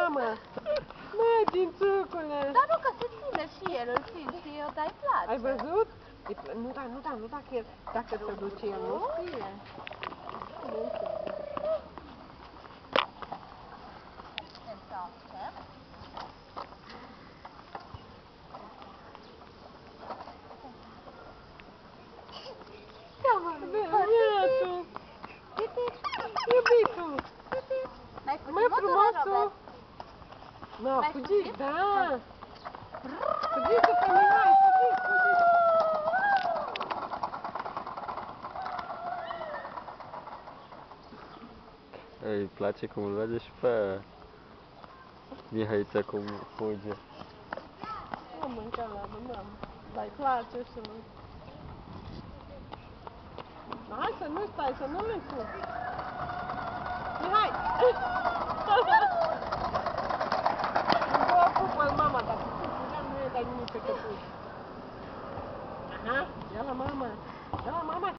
mamă! Măi, dințucule! Dar nu că se ține și el, îl simți și eu, dar îi place. Ai văzut? Nu da, dacă se duce el, nu știe. Băiatul! Iubitul! Mai frumosul! Nu, a fugit, da! Fugiți pe Mihai, fugiți! Îi place cum îl vede și pe Mihaița cum fuge. Nu mânca la mamă, dar îi place și lui. Hai să nu stai, să nu le fugi. Mihai! Îmi pupă mama, dacă nu e dai nimic pe căpuș. Aha, ia la mama.